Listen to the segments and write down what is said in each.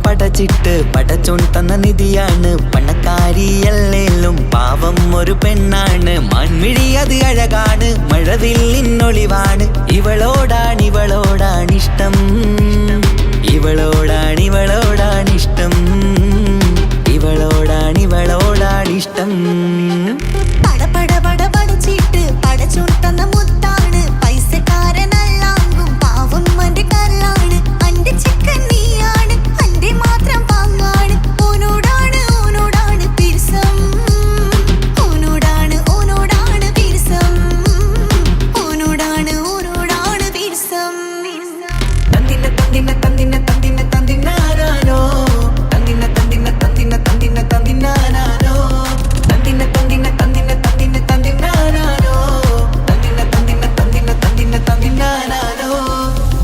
പടച്ചിട്ട് പടച്ചോൻ തന്ന നിധിയാണ് പണക്കാരിയല്ലേലും പാവം ഒരു പെണ്ണാണ് മാൻമിഴി അത് അഴകാണ് മഴവില്ലിന്നൊളിവാണ് ഇവളോടാണിഷ്ടം ഇവളോടാണിഷ്ടം ഇവളോടാണിഷ്ടം പടച്ചിട്ട് പടച്ചോൻ തന്ന മുത്താണ് പൈസക്കാരനല്ലാങ്കും പാവം അന്റെ കല്ലാണ് അന്റെ ചിക്കൻ നീയാണ് അന്റെ മാത്രം പാങ്ങാണ് ഓനോടാണ് പിരിസം ഓനോടാണ് പിരിസം ഓനോടാണ് പിരിസം തന്തിനാനോ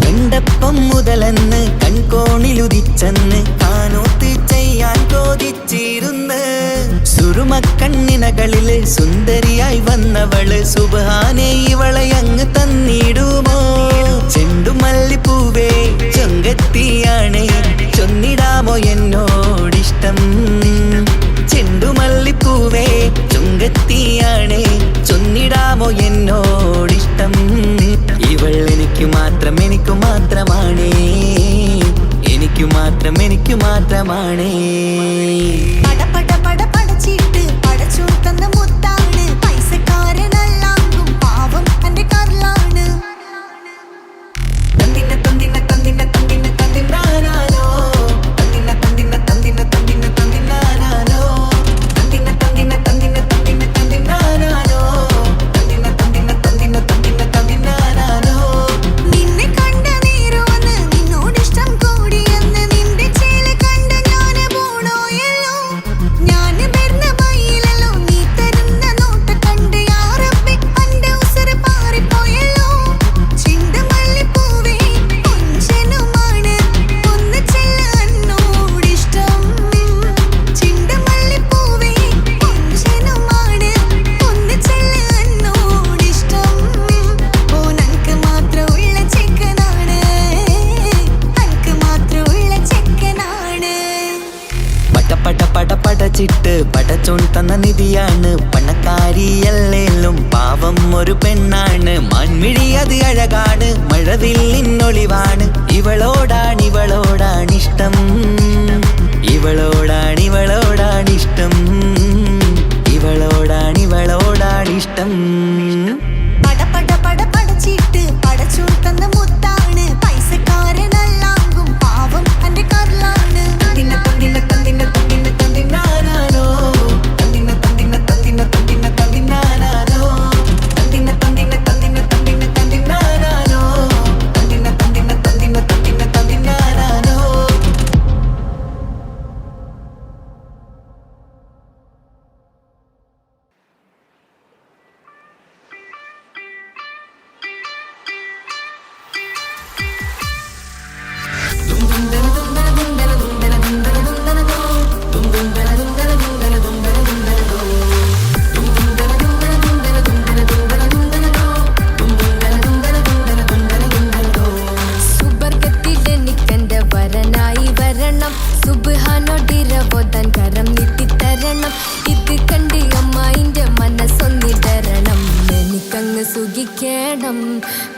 എണ്ടപ്പം മുതലെന്ന് കൺകോണിലുദിച്ചെന്ന് കാനോത്ത് ചെയ്യാൻ ചോദിച്ചിരുന്ന് സുറുമക്കണ്ണിനകളില് സുന്ദരിയായി വന്നവള് സുബ്ഹാനേ ഇവളെ അങ്ങ് തന്നിടുമോ ചെണ്ടുമല്ലിപ്പൂവേ ചൊങ്കത്തിയാണ് ചൊന്നിടാമോ എന്നോടിഷ്ടം ചെണ്ടുമല്ലിപ്പൂവേ ചൊങ്കത്തിയാണ് ചൊന്നിടാമോ എന്നോടിഷ്ടം ഇവൾ എനിക്ക് മാത്രമാണേ എനിക്ക് മാത്രമാണേ പടച്ചിട്ട് പടച്ചോൻ തന്ന മുത്താണ് പൈസക്കാരനല്ലാങ്കും പാവം അന്റെ കല്ലാണ് പടച്ചിട്ട് പടച്ചോൻ തന്ന നിധിയാണ് പണക്കാരിയല്ലേലും പാവം ഒരു പെണ്ണാണ് മാൻമിഴി അത് അഴകാണ് മഴവില്ലിന്നൊളിവാണ് ഇവളോടാണിഷ്ടം ഇവളോടാണിഷ്ടം ഇവളോടാണിഷ്ടം പടച്ചിട്ട് പടച്ചോൻ തന്ന മുത്താണ് പൈസക്കാരനല്ലാങ്കും പാവം അന്റെ കല്ലാണ്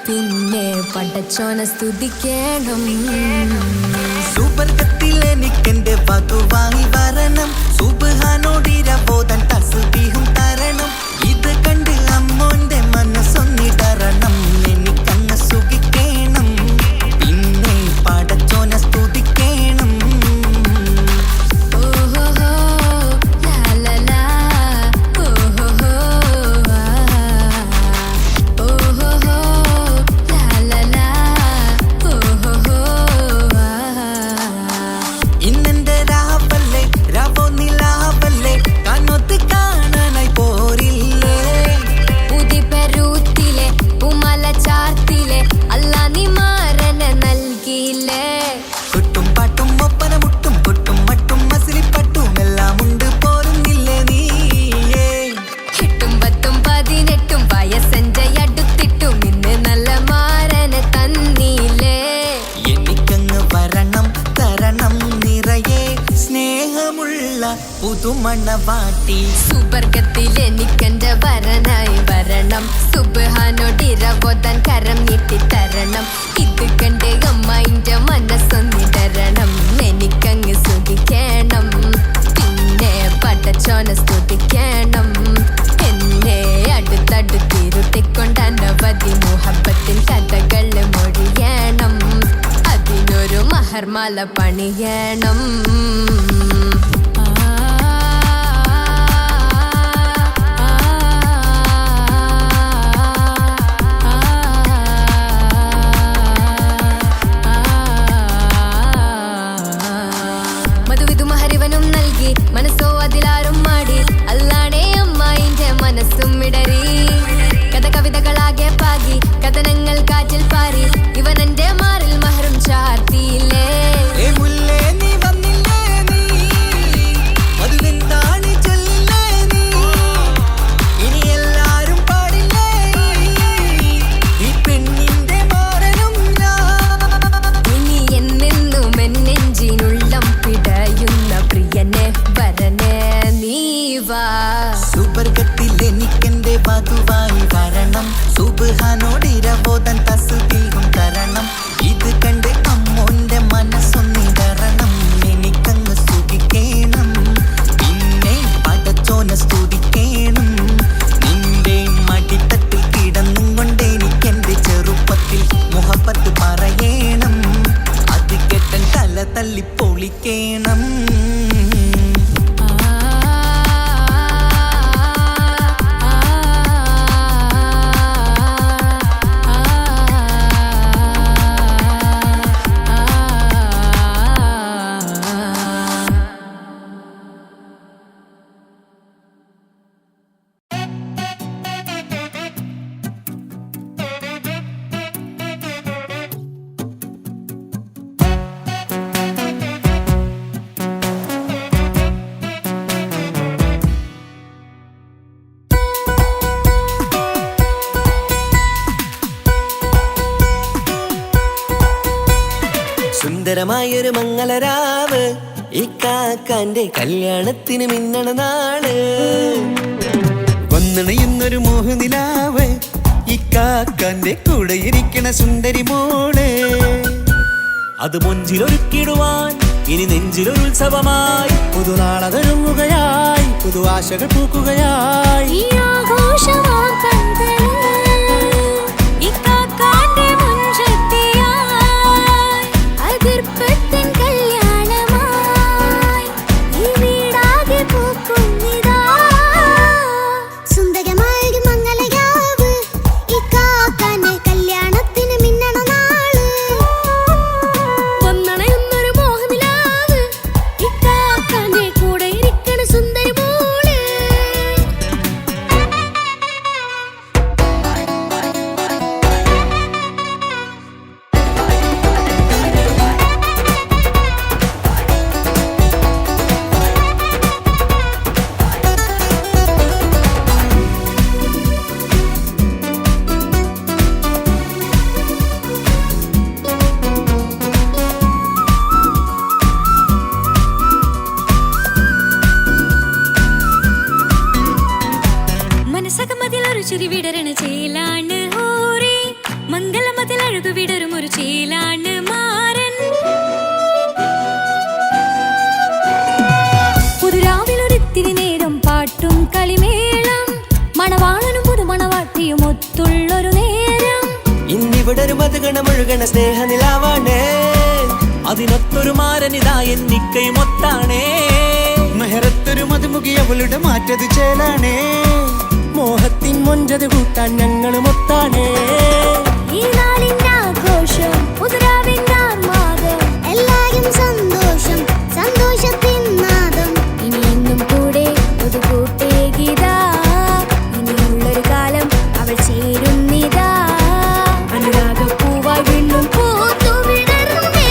പിന്നെ പടച്ചോന സ്തുതിക്കണം സുബർഗത്തിലെനിക്കെന്റെ വധുവായി വരണം സുബ്ഹാനോടിരബോധൻ തസ്ബീഹും തരണം ഇത് കണ്ട് അമ്മോന്റെ മനസ്സൊന്നിടറണം എനിക്കങ്ങ് സുഖിക്കണം പിന്നെ പടച്ചോന സ്തുതിക്കണം ഇന്നെന്റെ ചൊല്ല പുതുമണവാട്ടി. സുബർഗത്തിൽ എനിക്കെന്റെ വരനായി വരണം, സുബ്ഹാനോടിരവോദാൻ കരം നീട്ടിത്തരണം. ഇത് കണ്ട് അമ്മയിന്റെ മനസ്സൊന്നിടരണം, എനിക്കങ്ങ് സ്തുതിക്കണം, പിന്നെ പടച്ചോനെ സ്തുതിക്കണം. എന്നെ അടുത്തടുത്തിരുത്തിക്കൊണ്ട് അനവധി മുഹബത്തിൻ കഥകൾ മൊഴിയണം, അതിനൊരു മഹർമാല പണിയണം. മനസ്സോ അതിലാരും മാടി, അല്ലാണേ അമ്മായിന്റെ മനസ്സും ഇടറി. കഥ കവിതകളാകെ പാകി, കഥനങ്ങൾ കാറ്റിൽ പാറി, ഇവനെന്റെ മാറിൽ മഹറും ചാർത്തിയില്ലേ. സുബർഗത്തിൽ എനിക്കെന്റെ വധുവായി വരണം, സുബ്ഹാനോടിരവോദാൻ തസ്ബീഹും തരണം. ഇത് കണ്ട് അമ്മോന്റെ മനസ്സൊന്നിടരണം, എനിക്കങ്ങ് സ്തുതിക്കണം, പിന്നെ പടച്ചോനെ സ്തുതിക്കണം. നിന്റെ മടിത്തട്ടിൽ കിടന്നും കൊണ്ട് എനിക്കെന്റെ ചെറുപ്പത്തിൽ മുഹബത്ത് പറയണം, അത് കേട്ടൻ തല തല്ലി പൊളിക്കണം. സുന്ദരമായൊരു മംഗളരാവ്, ഇക്കാക്കാന്റെ കല്യാണത്തിന് മിന്നണ നാള്. വന്നണയുന്നൊരു മോഹനിലാവ്, ഇക്കാക്കാന്റെ കൂടെ ഇരിക്കണ സുന്ദരി മോള്. അത് മൊഞ്ചിലൊരുക്കിടുവാൻ ഇനി നെഞ്ചിലൊരു ഉത്സവമായി, പുതുനാളതൊരുങ്ങുകയായി, പുതു ആശകൾ പൂക്കുകയായി. ചിരി വിടരണ ചേലാണ് ഹോറി, മംഗലമതിൽ അഴകു വിടരും ഒരു ചേലാണ് മാരൻ. പുതുരാവിലൊരിത്തിരി നേരം പാട്ടും കളിമേളം, മണവാളനും പുതുമണവാട്ടിയും ഒത്തുള്ളൊരു നേരം. ഇന്നിവിടെ ഒരു മധുഗണമൊഴുകണ സ്നേഹനിലാവാണേ, അതിനൊത്തൊരു മാരനിതാ എന്നിക്കയും ഒത്താണേ. മെഹറത്തൊരു മധുമുഖി അവളുടെ മാറ്റത് ചേലാണേ, മോഹത്തിൻ മൊഞ്ചത് കൂട്ടാൻ ഞങ്ങളും ഒത്താണേ. ഈ നാളിന്റെ ആഘോഷം, പുതുരാവിന്റെ ആർമാദം, എല്ലാരും സന്തോഷം, സന്തോഷത്തിൻ നാദം. ഇനി എന്നും കൂടെ ഒരു കൂട്ടേകിതാ, ഇനിയുള്ളൊരു കാലം അവൾ ചേരുന്നിതാ. അനുരാഗപ്പൂവായി വീണ്ടും പൂത്തു വിടർന്നേ.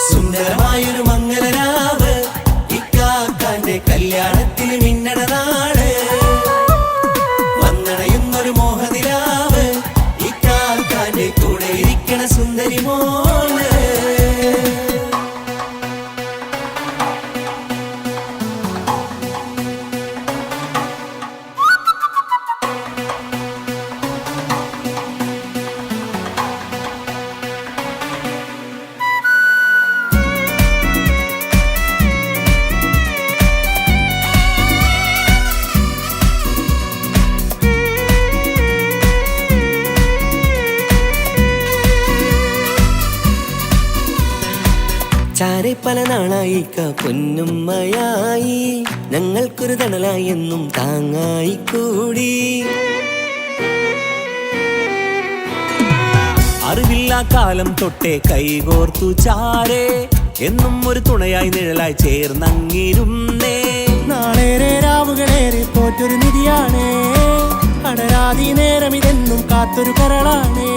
സുന്ദരമായൊരു മംഗളരാവ്, ഇക്കാക്കാന്റെ കല്യാണത്തിന് മിന്നണ നാള്. വന്നണയുന്നൊരു മോഹനിലാവ്, ഇക്കാക്കാന്റെ കൂടെ ഇരിക്കണ സുന്ദരി മോള്. ചാരെ പല നാളായിക്ക പൊന്നുമ്മയായി ഞങ്ങൾക്കൊരു തണലായി എന്നും താങ്ങായി കൂടി. അറിവില്ലാ കാലം തൊട്ടേ കൈകോർത്തു ചാരേ എന്നും ഒരു തുണയായി നിഴലായി ചേർന്നങ്ങിരുന്നേ. നാളേറെ രാവുകളേറെ പോറ്റൊരു നിധിയാണേ, അടരാതി നേരം ഇതെന്നും കാത്തൊരു കരളാണേ.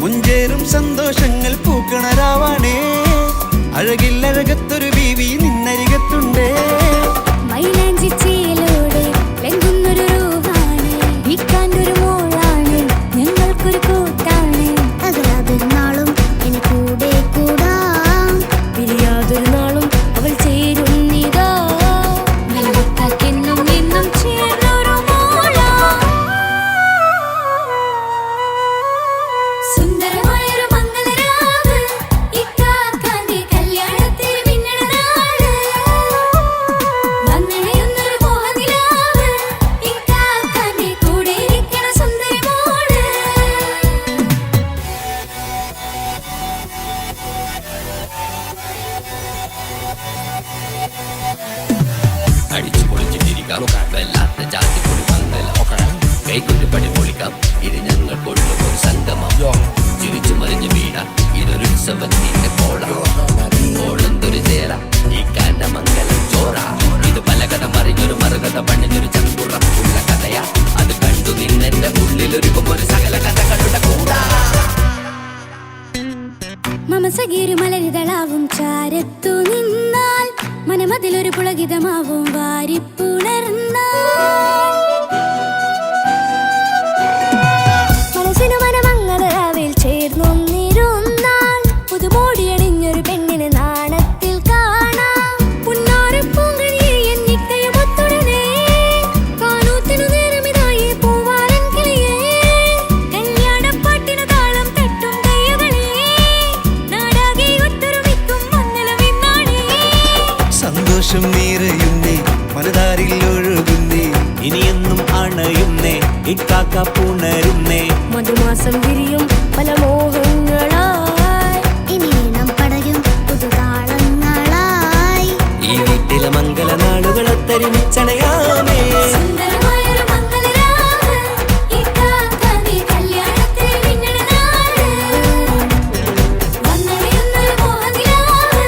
മുഞ്ചേറും സന്തോഷങ്ങൾ പൂക്കണരാവാണേ, അഴകില്ലഴകത്തൊരു ബീവി നിന്നരികത്തുണ്ടേ. മൈലാഞ്ചി ചേലോടെ ലംഘുന്നൊരു രൂപാണ്, വീക്കാണ്ടൊരു മോളാണ്, ഞങ്ങൾക്കൊരു കൂട്ടാണ്. അകലാതൊരു നാളും ഇനി കൂടെ കൂടാം, പിരിയാതൊരു നാളും അവൾ ചേരുന്നിതാ. വെള്ളക്കാക്കെന്നും എന്നും ചേർന്നൊരു മോളാ. സുന്ദരമായൊരു മംഗളരാവ്, ഇക്കാക്കാന്റെ കല്യാണത്തിൽ മിന്നണ നാള്. വന്നണയുന്നൊരു മോഹനിലാവ്, ഇക്കാക്കാന്റെ കൂടെ ഇരിക്കണ സുന്ദരി മോള്. അടിച്ചു പൊളിച്ചിട്ടിരിക്കാം, വല്ലാത്ത ജാതി പൊളി പന്തൽ കൈകൊണ്ടു പടി പൊളിക്കാം. ഇത് ഞങ്ങൾ കൊള്ളും ഒരു സംഗമം, ചിരിച്ചു മറിഞ്ഞു വീണാം. ഇതൊരു ഉത്സവത്തിന്റെ കോളന്തൊരു ചേര, ഈ കാണ്ട മംഗലം ചോറ. ഇത് പല കഥ മറിഞ്ഞൊരു മറുകഥ പണിഞ്ഞൊരു ചങ്കുറപ്പുള്ള കഥയാ. അത് കണ്ടു നിന്നെന്റെ ഉള്ളിലൊരുക്കും ഒരു സകല കഥകളുടെ കൂടാ. മമസഗീരു മലരിതളാവും ചാരത്തു നിന്നാൽ, മനമതിലൊരു പുളകിതമാവും വാരിപ്പുണർന്നാൽ. മനസ്സിനു മനമംഗളരാവിൽ ചേർന്നൊന്നിരുന്നാൽ, പുതുമോടിയണിഞ്ഞൊരു പെണ്ണിന് നാണത്തിൽ കാണാം. പുന്നാരപ്പൂങ്കണിയെ എണ്ണിക്കയുമൊത്തുടനെ, കാനൂത്തിനു നേരമിതായി പൂവാലൻ കിളിയേ. കല്യാണപ്പാട്ടിനു താളം തട്ടും കയ്യുകളേ, നാടാകെ ഒത്തൊരുമിക്കും മംഗളമിന്നാണേ. സന്തോഷം നിറയുന്നേ, മനതാരിൽ ഒഴുകുന്നേ, ഇനിയെന്നും അണയുന്നേ, ഇക്കാക്ക പുണരുന്നേ. മധുമാസം വിരിയും പല മോഹങ്ങളായി, ഇനി നാം പടയും പുതുതാളങ്ങളായി. ഈ വീട്ടിലെ മംഗള നാളുകളൊത്തരിമിച്ചണയാമേ. സുന്ദരമായൊരു മംഗളരാവ്, ഇക്കാക്കാന്റെ കല്യാണത്തിൽ മിന്നണ നാള്. വന്നണയുന്നൊരു മോഹനിലാവ്,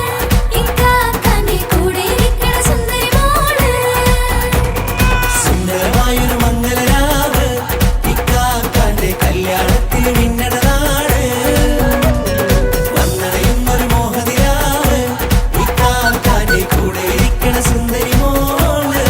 ഇക്കാക്കാന്റെ കൂടെ ഇരിക്കണ സുന്ദരി മോള്. സുന്ദരമായൊരു മംഗളരാവ്, ഇക്കാക്കാന്റെ കല്യാണത്തിൽ മിന്നണ നാള്. വന്നണയുന്നൊരു മോഹനിലാവ്, ഇക്കാക്കാന്റെ കൂടെ ഇരിക്കണ സുന്ദരി മോള്.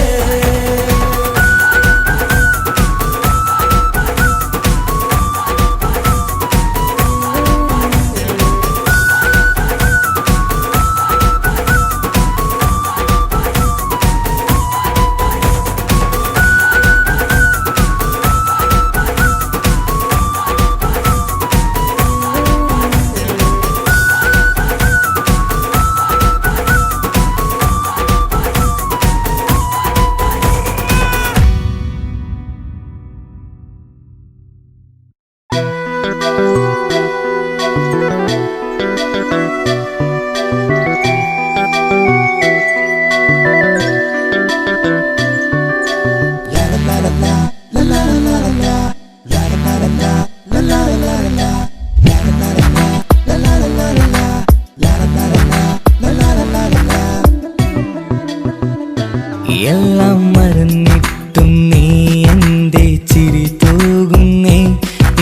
എല്ലാം മറന്നിട്ടും നീ എന്റെ ചിരി തൂകുന്നേ,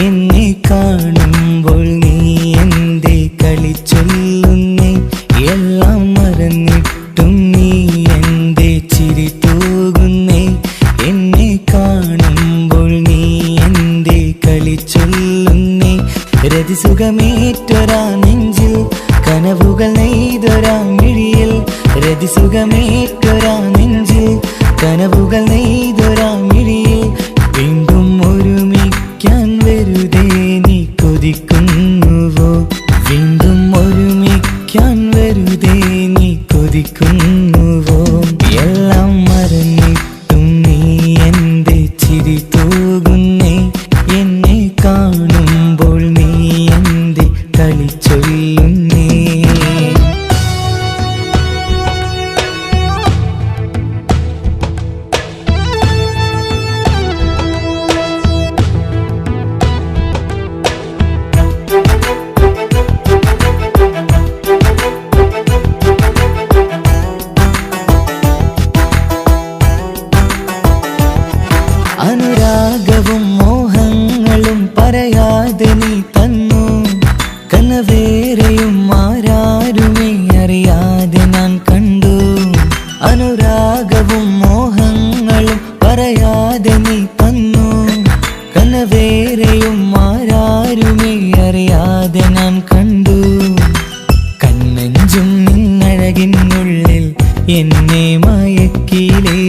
എന്നെ കാണുമ്പോൾ നീ എന്റെ കളി ചൊല്ലുന്നേ. എല്ലാം മറന്നിട്ടും നീ എന്റെ ചിരി തൂകുന്നേ, എന്നെ കാണുമ്പോൾ നീ എന്റെ കളി ചൊല്ലുന്നേ. രതിസുഖമേറ്റൊരാ നെഞ്ചിൽ, കനവുകൾ നെയ്തൊരാ മിഴിയിൽ. രതിസുഖമേറ്റൊരാ നെഞ്ചിൽ, കനവുകൾ നെയ്തൊരാ മിഴിയിൽ. വീണ്ടും ഒരുമിക്കാൻ വെറുതെ നീ കൊതിക്കുന്നുവോ? വീണ്ടും ഒരുമിക്കാൻ വെറുതെ നീ കൊതിക്കുന്നുവോ? എല്ലാം മറന്നിട്ടും നീ എന്റെ ചിരി തൂകുന്നേ, എന്നെ കാണുമ്പോൾ നീ എന്റെ കളി ചൊല്ലുന്നേ. അഴകിനുള്ളിൽ എന്നെ മയക്കിയിലേ.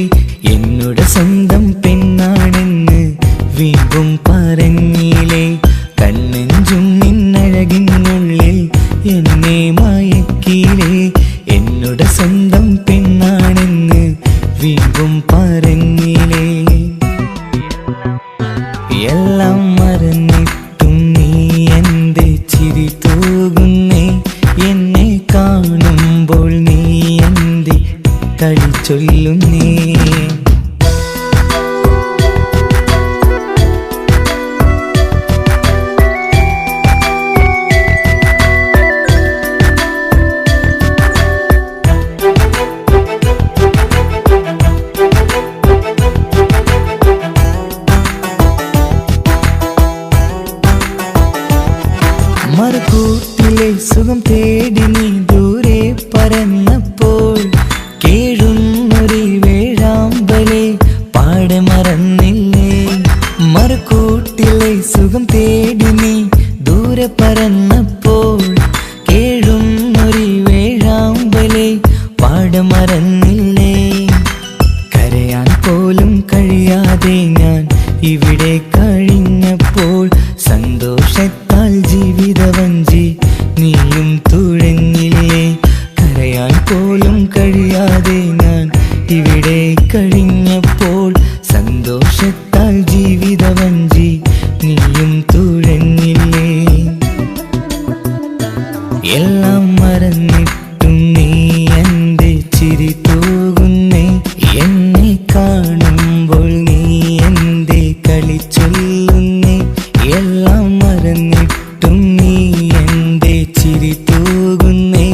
എന്നോട് സ്വന്തം പെണ്ണാണെന്ന് വീമ്പും പറഞ്ഞില്ലേ. കണ്ണഞ്ചും നിന്നഴകിനുള്ളിൽ എന്നെ മയക്കിയിലേ. എന്നോട് സ്വന്തം പെണ്ണാണെന്ന് വീമ്പും പറഞ്ഞില്ലേ. എല്ലാം മറന്നിട്ടും നീ എന്റെ ചിരി തൂകുന്നേ. എന്നെ കാണുമ്പോൾ നീ എന്റെ കളി ചൊല്ലുന്നേ. മറുകൂട്ടിലെ സുഖം തേടി നീ ദൂരെ പറന്നപ്പോൾ കേഴുന്നൊരു വേഴാമ്പലെ പാടെ മറന്നില്ലേ. മറുകൂട്ടിലെ സുഖം തേടി നീ ദൂരെ പറന്നപ്പോൾ കേഴുന്നൊരു വേഴാമ്പലെ പാടെ മറന്നില്ലേ. കരയാൻ പോലും കഴിയാതെ ഞാൻ ഇവിടെ കഴിഞ്ഞപ്പോൾ സന്തോഷത്താൽ ജീവിതവഞ്ചി നീയും തുഴഞ്ഞില്ലേ. കരയാൻ പോലും കഴിയാതെ ഞാൻ ഇവിടെ കഴിഞ്ഞപ്പോൾ സന്തോഷത്താൽ ജീവിതവഞ്ചി നീയും തുഴഞ്ഞില്ലേ. എല്ലാം മറന്നിട്ടും നീ എന്റെ ചിരി തൂകുന്നേ. എന്നെ കാണുമ്പോൾ നീ എന്റെ കളി ചൊല്ലുന്നേ. എല്ലാം മറന്നിട്ടും നീ എന്റെ ചിരി തൂകുന്നേ.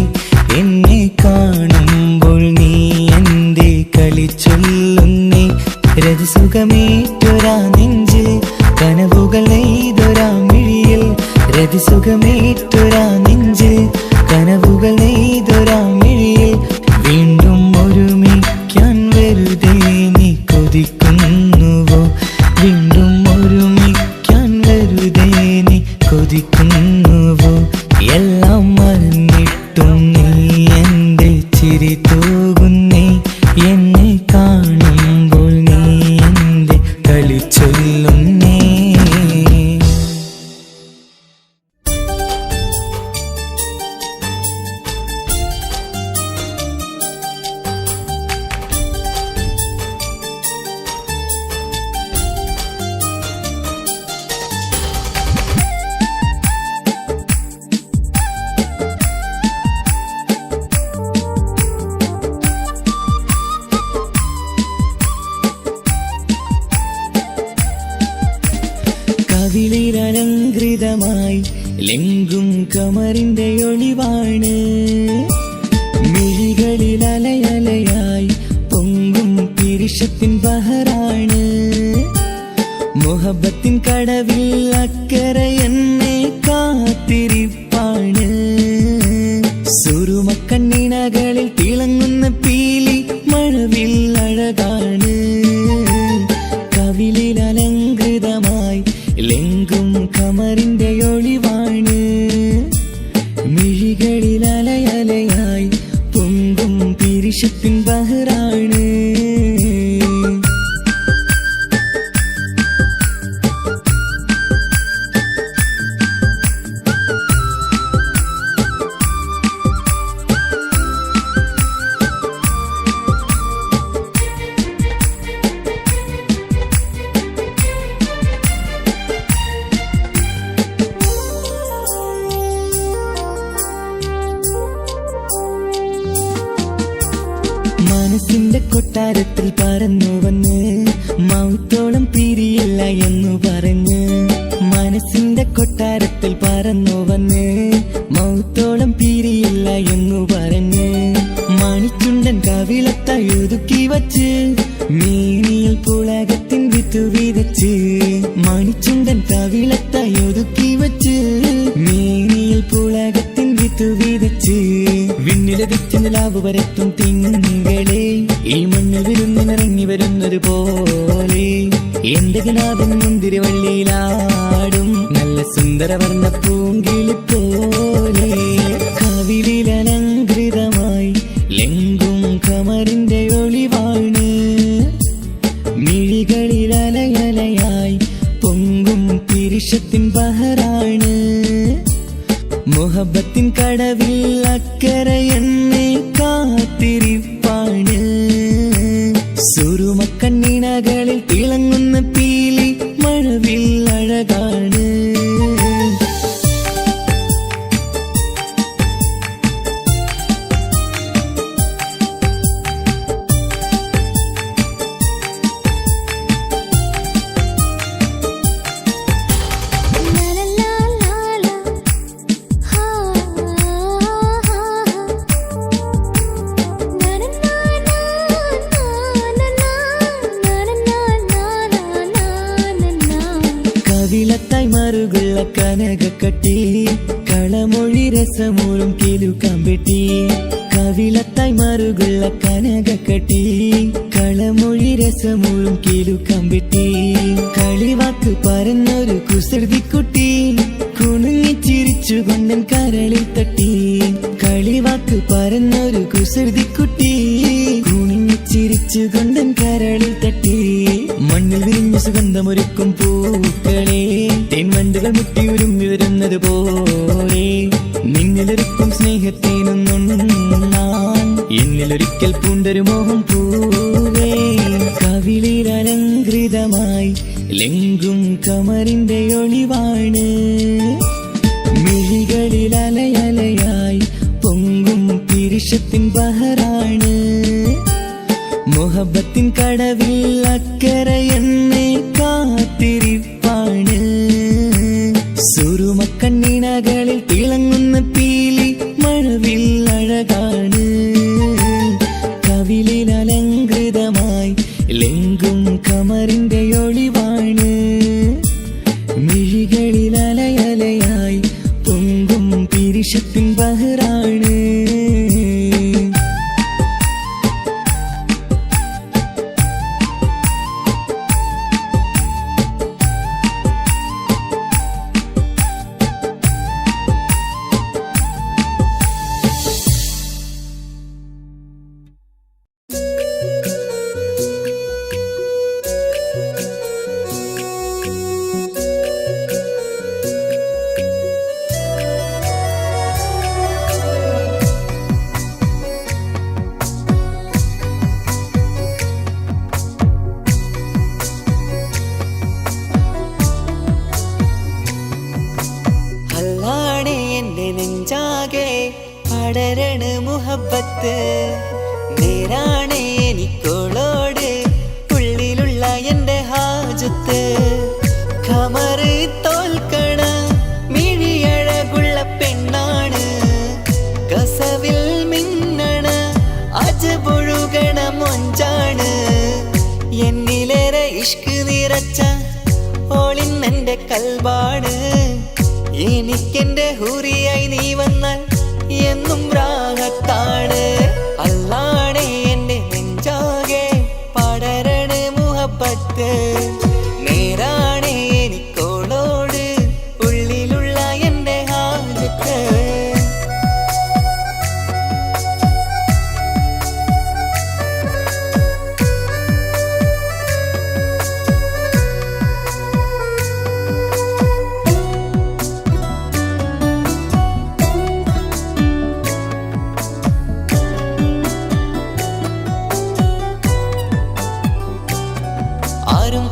എന്നെ കാണുമ്പോൾ നീ എന്റെ കളി ചൊല്ലുന്നേ. രതിസുഖമേറ്റൊരാ നെഞ്ചിൽ കനവുകൾ നെയ്തൊരാ മിഴിയിൽ. രതിസുഖമേറ്റൊരാ നെഞ്ചിൽ കനവുകൾ നെയ്തൊരാ മിഴിയിൽ. വീണ്ടും ഒരുമിക്കാൻ വെറുതെ നീ കൊതിക്കുന്നുവോ. വീണ്ടും ഒരുമിക്കാൻ വെറുതെ നീ കൊതിക്കുന്നുവോ. എല്ലാം മറന്നിട്ടും നീ എന്റെ ചിരി തൂകുന്നേ. എന്നെ കാണുമ്പോൾ നീ എന്റെ കളി ചൊല്ലുന്നേ. കവിളിലലങ്കൃതമായി ലെങ്കും കമറിന്റെ ഒളിവാണ്. മിഴികളിൽ അലയലയായി പൊങ്കും പിരിശത്തിൻ ബഹറാണ്. മുഹബത്തിൻ കടവിൽ അക്കരെ എന്നെ കാത്തിരിപ്പാണ്. സുറുമക്കണ്ണിണകളിൽ തിളങ്ങുന്ന പീലി മഴവിൽ അഴകാണ്. കവിളിൽ അലങ്കൃതമായി ലെങ്കും കമറിന്റെ ഒളിവാണ്. മിഴികളിൽ അലയലയായി പൊങ്കും പിരിശത്തിൻ ബഹറാണ്. മനസ്സിന്റെ കൊട്ടാരത്തിൽ പറന്നു വന്ന് മൗത്തോളം പിരിയില്ല എന്നു പറഞ്ഞ്. മനസ്സിന്റെ കൊട്ടാരത്തിൽ പറന്നു വന്ന് മൗത്തോളം പിരിയില്ല എന്നു പറഞ്ഞ്. മണിച്ചുണ്ടൻ കവിളത്തായി ഒതുക്കി വച്ച് മേനിയിൽ പുളകത്തിൻ വിത്തു വിതച്ച്. മണിച്ചുണ്ടൻ കവിളത്തായി ഒതുക്കി വച്ച് മേനിയിൽ പുളകത്തിൻ വിത്തു വിതച്ച്. വിണ്ണിലതിച്ച് നിലാവ് വരത്തും തിങ്കളെ ഈ മണ്ണിൽ വിരുന്നിനിറങ്ങി വരുന്നത് പോലെ. എന്റെ കിനാവിൻ മുന്തിരിവള്ളിയിലാടും നല്ല സുന്ദരവർണ്ണ പൂങ്കിളി പോലെ. കവിളിലലങ്കൃതമായി കട്ടി കളമൊഴി രസമൂറും കിലുക്കാമ്പെട്ടി കവിളത്തായി മറുകുള്ള കനകക്കട്ടി കളമൊഴി രസമൂറും കിലുക്കാമ്പെട്ടി കളിവാക്ക് പറഞ്ഞൊരു കുസൃതിക്കുട്ടി കുണുങ്ങിച്ചിരിച്ചുകൊണ്ടൻ കരളിൽ തട്ടി കളിവാക്ക് പറഞ്ഞൊരു കുസൃതിക്കുട്ടി കുണുങ്ങിച്ചിരിച്ചുകൊണ്ടൻ കരളിൽ തട്ടി മണ്ണിൽ വിരിഞ്ഞ സുഗന്ധമൊരുക്കും പൂക്കളെ തേൻവണ്ടുകൾ മുട്ടിയുരുമ്പി വരുന്നത് പോലെ നിന്നിലൊരുക്കും സ്നേഹത്തേനൊന്നുണ്ണാൻ എന്നിലൊരിക്കൽ പൂണ്ടൊരു മോഹം പൂവേ കവിളിൽ അലങ്കൃതമായി ലെങ്കും കമറിന്റെ ഒളിവാണ് മിഴികളിൽ അലയലയായി പൊങ്കും പിരിശത്തിൻ ബഹറാണ് മുഹബത്തിൻ കടവിൽ അക്കരെ എന്നെ കാത്തിരിപ്പാണ് സുറുമക്കണ്ണിണകളിൽ തിളങ്ങുന്ന പീലി മഴവിൽ അഴകാണ് കവിളിൽ അലങ്കൃതമായി ലെങ്കും കമറിന്റെ ഒളിവാണ് മിഴികളിൽ അലയലയായി പൊങ്കും പിരിശത്തിൻ ബഹറാണ് പടരണ മുഹബത്ത് നേരാണ് എനിക്കോളോട് ഉള്ളിലുള്ള എന്റെ ഹാജത്ത് ഖമറ് തോൽക്കണ മിഴിയഴകുള്ള പെണ്ണാണ് കസവിൽ മിന്നണ അജപൊഴുകണ മൊഞ്ചാണ് എന്നിലേറെ ഇഷ്ക് നിറച്ച ഓളിന്നെന്റെ കൽബാണ് എനിക്കെന്റെ ഹൂറിയായി നീ വന്നാൽ എന്നും രാഗത്താണ് അല്ലാണേ എന്റെ നെഞ്ചാകെ പടരണ മുഹബത്ത് നേരാണേ എനിക്കോളോട് ഉള്ളിലുള്ള എന്റെ ഹാജത്ത്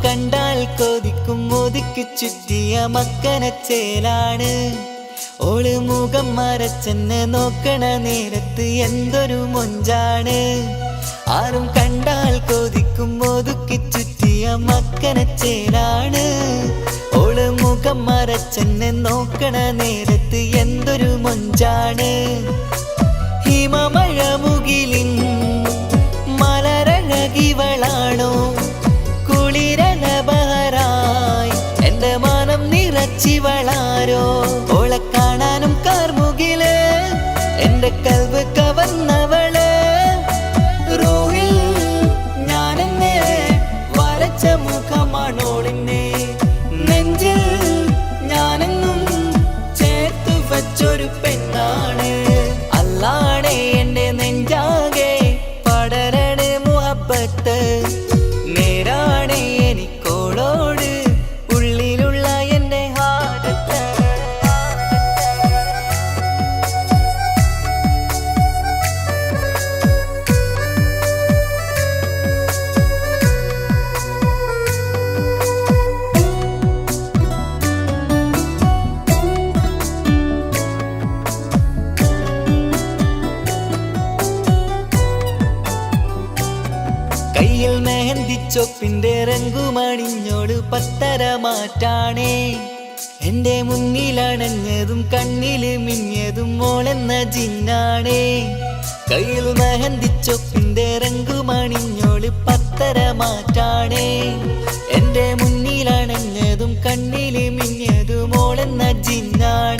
കണ്ടാൽ കൊതിക്കും ഒതുക്കി ചുറ്റിയ മക്കനച്ചേലാണ് ഓള് മുഖം മറച്ചെന്നെ നോക്കണ നേരത്ത് എന്തൊരു മൊഞ്ചാണ് ആരും കണ്ടാൽ കൊതിക്കും ഒതുക്കി ചുറ്റിയ മക്കനച്ചേലാണ് ഓള് മുഖം മറച്ചെന്നെ നോക്കണ നേരത്ത് എന്തൊരു മൊഞ്ചാണ് ഹിമമഴ മുകിലിൻ മലരഴകിവളാണോ കുളിരലബഹരായി എന്റെ മാനം നിറച്ചിവളാരോ ഓളെ കാണാനും കാർമുകില് എന്റെ കൽബ് കവർന്നവള് റൂഹിൽ ഞാനെന്നെ വരച്ച മുഖമാണോളിന്നെ നെഞ്ചിൽ ഞാനെന്നും ചേർത്തു വച്ചൊരു പെണ്ണാണ് അല്ലാണേ എന്റെ നെഞ്ചാകെ പടരണ മുഹബത്ത് നേരാണേ എനിക്കോളോട് ഉള്ളിലുള്ള എന്റെ ഹാജത്ത് കയ്യിൽ മെഹന്തിച്ചൊപ്പിന്റെ രംഗുമണിഞ്ഞോട് പത്തര മാറ്റാണേ എന്റെ മുന്നിലണഞ്ഞതും കണ്ണില് മിഞ്ഞതും മോളെന്ന ജിന്നാണേ കയ്യിൽ മെഹന്തിച്ചൊപ്പിന്റെ രംഗുമണിഞ്ഞോട് പത്തര മാറ്റാണേ എന്റെ മുന്നിലണഞ്ഞതും കണ്ണില് മിഞ്ഞതും മോളെന്ന ജിന്നാണേ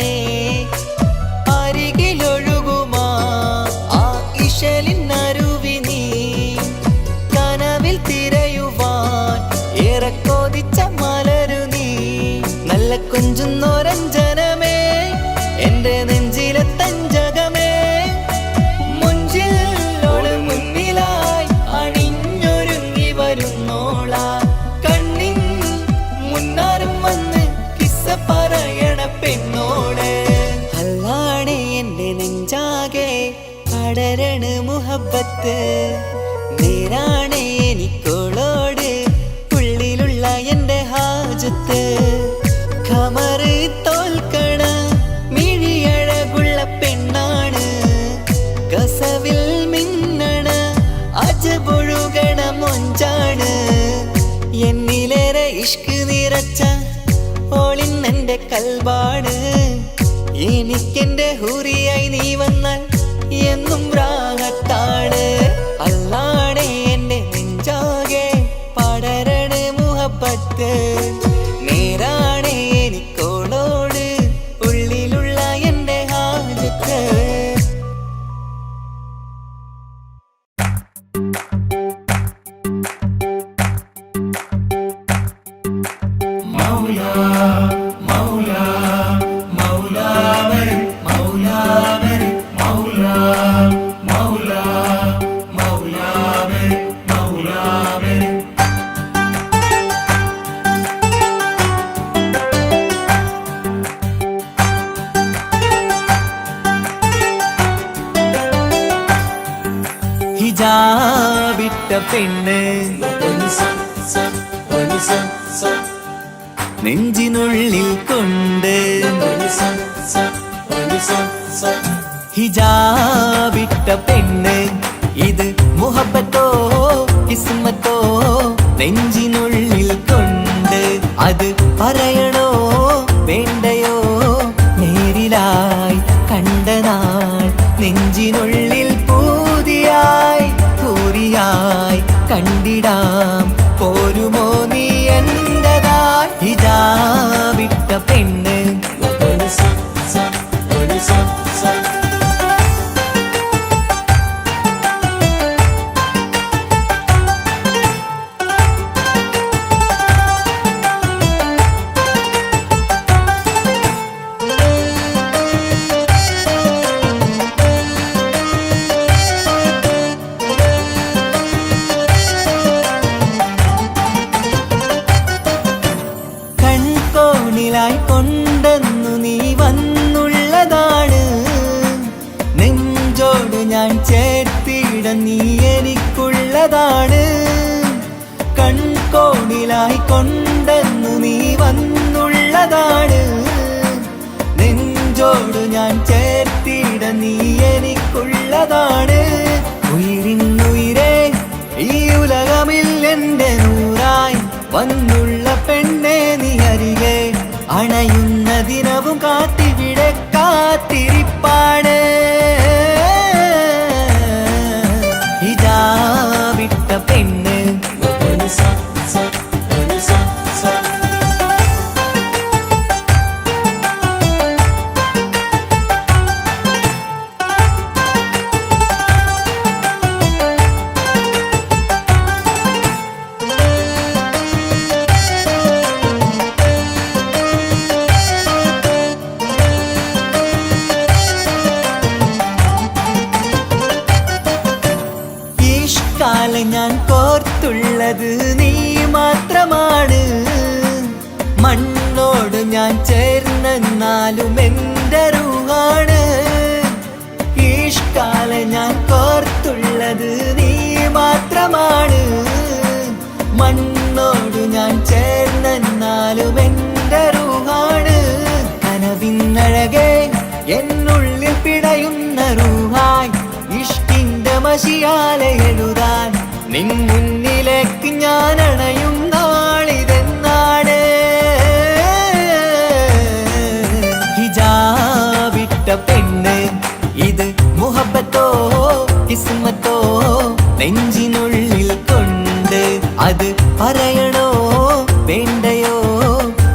കൊഞ്ചുന്നോരഞ്ജനമേ എന്റെ നെഞ്ചിലെ തഞ്ചകമേ മുഞ്ചിലോള് മുന്നിലായി അണിഞ്ഞൊരുങ്ങി വരുന്നോള കണ്ണിൻ മുന്നാരം വന്ന് കിസ്സ പറയണ പെണ്ണോട് അല്ലാണേ എന്റെ നെഞ്ചാകെ പടരണ മുഹബത്ത് നേരാണേ എനിക്കോളോട് ഉള്ളിലുള്ള എന്റെ ഹാജത്ത് ഖമറ് തോൽക്കണ മിഴിയഴകുള്ള പെണ്ണാണ് കസവിൽ മിന്നണ അജബൊഴുകണ മൊഞ്ചാണ് എന്നിലേറെ ഇഷ്ക് നിറച്ച ഓളിന്നെന്റെ കൽബാണ് എനിക്കെന്റെ ഹൂറിയായി നീ വന്നാൽ എന്നും രാഗത്താണ് അല്ലാണേ എന്റെ നെഞ്ചാകെ പടരണ മുഹബത്ത് നേരാണേ എനിക്കോളോട് ഉള്ളിലുള്ള എന്റെ ഹാജത്ത് ഹിജാബിട്ട പെണ്ണ് നെഞ്ചിനുള്ളിൽ കൊണ്ട് ഹിജാബിട്ട പെണ്ണ് ഇത് മുഹബത്തോ കിസ്മത്തോ നെഞ്ചിനുള്ളിൽ കൊണ്ട് അത് പറയണോ വേണ്ടയോ നേരിലായി കണ്ട നാൾ നെഞ്ചിനുള്ളിൽ പൂതിയായി പൂരിയായി കണ്ടിടാം പോരുമോ നീ എന്റതായി ഹിജാബിട്ട പെണ്ണ് കൺകോണിലായി കൊണ്ടെന്നു നീ വന്നുള്ളതാണ് നെഞ്ചോട് ഞാൻ ചേർത്തിട നീ എനിക്കുള്ളതാണ് കൺകോണിലായി കൊണ്ടെന്നു നീ വന്നുള്ളതാണ് നെഞ്ചോട് ഞാൻ ചേർത്തിട നീ എനിക്കുള്ളതാണ് ഉയിരിന്നുയിരേ ഈ ഉലകമിൽ എന്റെ നൂറായി വന്നുള്ള പെണ്ണെ നീ അരികെ അണയുന്ന ദിനവും കാത്തിവിടെ കാത്തിരിപ്പാണ് ഹിജാബിട്ട പെണ്ണ് കാലം ഞാൻ കോർത്തുള്ളത് നീ മാത്രമാണ് മണ്ണോട് ഞാൻ ചേർന്നെന്നാലും എന്റെ റൂഹാണ് ഈഷ്കാലം ഞാൻ കോർത്തുള്ളത് നീ മാത്രമാണ് മണ്ണോട് ഞാൻ ചേർന്നെന്നാലും എന്റെ റൂഹാണ് കനവിന്നഴകെ എന്നുള്ളിൽ പിടയുന്ന റൂഹായി ഇഷ്കിന്റെ മഷിയാലെ എഴുതാൻ നിൻ മുന്നിലേക്ക് ഞാൻ അണയും നാളിതെന്നാണ് ഹിജാബിട്ട പെണ്ണ് ഇത് മുഹബത്തോ കിസ്മത്തോ നെഞ്ചിനുള്ളിൽ കൊണ്ട് അത് പറയണോ വേണ്ടയോ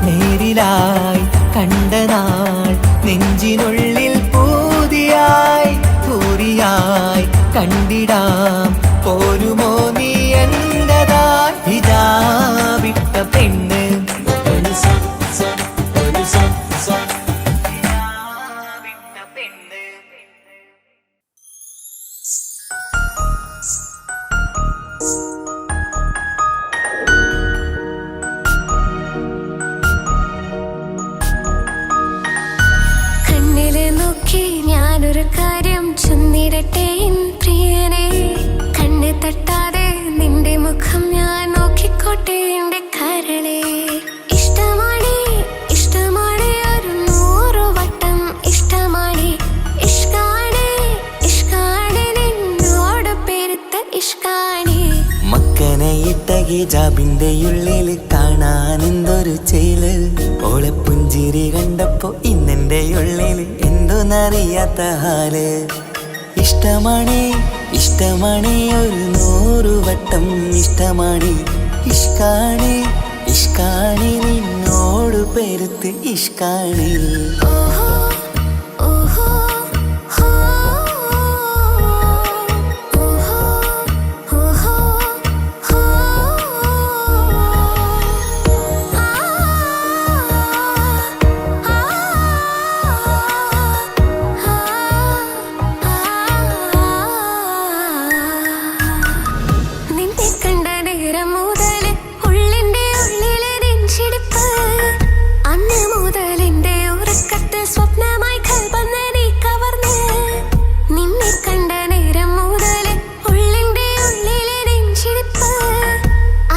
നേരിലായി കണ്ട നാൾ നെഞ്ചിനുള്ളിൽ പൂതിയായി പൂരിയായി കണ്ടിടാം പോരുമോ നീ എന്റതായി ഹിജാബിട്ട പെണ്ണ് ചൊന്നിടട്ടെ എൻ പ്രിയനെ കണ്ണ് തട്ടാതെ നിന്റെ മുഖം ഞാൻ നോക്കിക്കോട്ടെ എന്റെ കരളെ ഇഷ്ടമാണ് ഇഷ്ടമാണ് ഒരു 100 വട്ടം ഇഷ്ടമാണ് ഇഷ്കാണ് ഇഷ്കാണ് നിന്നോട് പെരുത്ത ഇഷ്കാണ് മക്കനെ ഇട്ട ഹിജാബിന്റെ ഉള്ളിൽ കാണാൻ എന്തൊരു ചേല് ഓളെ പുഞ്ചിരി കണ്ടപ്പോ ഇന്നെന്റെ ഉള്ളിൽ എന്തോന്നറിയാത്ത ഹാല് ഇഷ്ടമാണ് ഇഷ്ടമാണ് ഒരു 100 വട്ടം ഇഷ്ടമാണ് ഇഷ്കാണ് ഇഷ്കാണ് നിന്നോട് പെരുത്ത് ഇഷ്കാണ് ഓഹോ ഓഹോ ഹോ ഓഹോ ഓഹോ ഹോ നിന്നെ കണ്ട നേരം മുതൽ ഉള്ളിന്റെ ഉള്ളിലെ നെഞ്ചിടിപ്പ് അന്ന് മുതൽ എന്റെ ഉറക്കത്തിൽ സ്വപ്നമായി കൽപ്പന നീ കവർന്ന് നിന്നെ കണ്ട നേരം മുതൽ ഉള്ളിന്റെ ഉള്ളിലെ നെഞ്ചിടിപ്പ്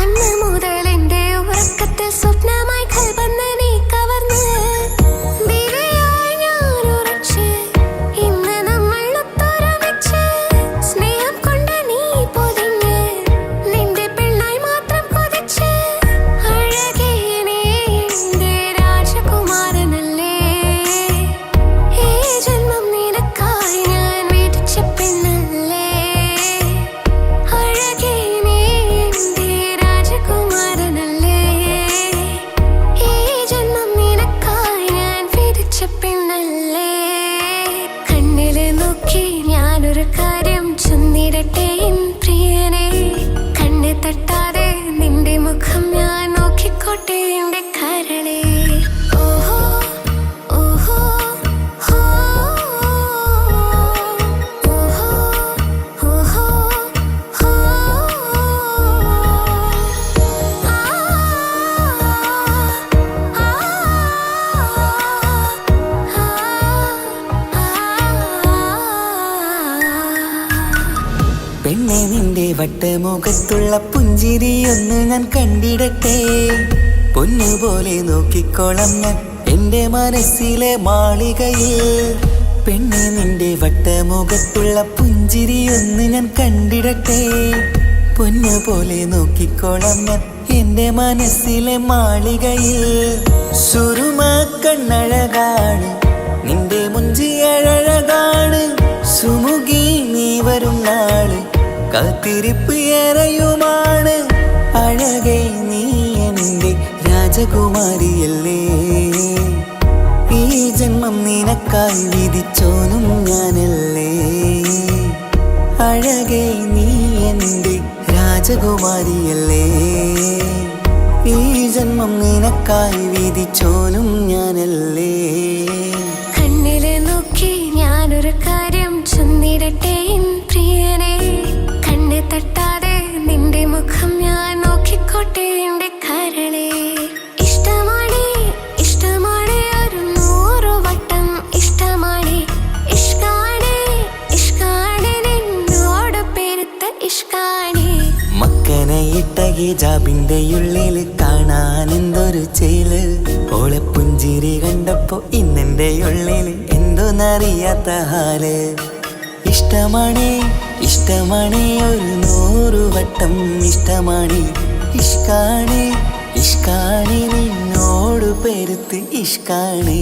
അന്ന് മുതൽ എന്റെ ഉറക്കത്തിൽ സ്വപ്നമായി കൽപ്പന നീ കവർന്ന് ദിവ്യയായി ഞാൻ ഉറച്ച് ഇന്ന് നമ്മൾ ഒത്തൊരുമിച്ച് സ്നേഹം കൊണ്ട് നീ പൊതിഞ്ഞ് നിന്റെ പെണ്ണായി മാത്രം കൊതിച്ച് അഴകേ നീ എന്റെ രാജകുമാരനല്ലേ ഈ ജന്മം നിനക്കായി ഞാൻ വിധിച്ച പെണ്ണല്ലേ അഴകേ നീ എന്റെ രാജകുമാരനല്ലേ ഈ ജന്മം നിനക്കായി ഞാൻ വിധിച്ച പെണ്ണല്ലേ കണ്ണില് നോക്കി ഞാനൊരു കാര്യം ചൊന്നിടട്ടെ എൻ പ്രിയനെ കണ്ണ് തട്ടാതെ നിന്റെ മുഖം ഞാൻ നോക്കിക്കോട്ടെ എന്റെ കരളെ ഓഹോ ഓഹോ ഹോ ഓഹോ ഓഹോ ഹോ പെണ്ണെ നിന്റെ വട്ടമുഖത്തുള്ള പുഞ്ചിരിയൊന്ന് ഞാൻ കണ്ടിടട്ടെ പൊന്നുപോലെ നോക്കിക്കോളം ഞാൻ എന്റെ മനസ്സിലെ മാളികയിൽ പെണ്ണെ നിന്റെ വട്ടമുഖത്തുള്ള പുഞ്ചിരിയൊന്ന് ഞാൻ കണ്ടിടട്ടെ പൊന്നുപോലെ നോക്കിക്കോളം ഞാൻ എന്റെ മനസ്സിലെ മാളികയിൽ സുറുമ കണ്ണഴകാണ് നിന്റെ മുഞ്ചി അഴകാണ് സുമുഖി നീ വരും നാള് കാത്തിരിപ്പ് ഏറെയുമാണ് അഴകേ നീ എന്റെ രാജകുമാരിയല്ലേ ഈ ജന്മം നിനക്കായി വിധിച്ചോനും ഞാനല്ലേ അഴകേ നീ എന്റെ രാജകുമാരിയല്ലേ ഈ ജന്മം നിനക്കായി വിധിച്ചോനും ഞാനല്ലേ കണ്ണില് നോക്കി ഞാനൊരു കാര്യം ചൊന്നിടട്ടെ എൻ പ്രിയനെ കണ്ണ് തട്ടാതെ നിന്റെ മുഖം ഞാൻ നോക്കിക്കോട്ടെ എന്റെ കരളെ ഇഷ്ടമാണ് ഇഷ്ടമാണ് ഒരു 100 വട്ടം ഇഷ്ടമാണ് ഇഷ്കാണ് ഇഷ്കാണ് നിന്നോട് പെരുത്ത ഇഷ്കാണ് മക്കനെ ഇട്ട ഹിജാബിന്റെ ഉള്ളിൽ കാണാൻ എന്തൊരു ചേല് ഓളെ പുഞ്ചിരി കണ്ടപ്പോ ഇന്നെന്റെ ഉള്ളിൽ എന്തോന്നറിയാത്ത ഹാല് ഇഷ്ടമാണ് ഇഷ്ടമാണ് ഒരു 100 വട്ടം ഇഷ്ടമാണ് ഇഷ്കാണ് ഇഷ്കാണ് നിന്നോട് പെരുത്ത് ഇഷ്കാണ്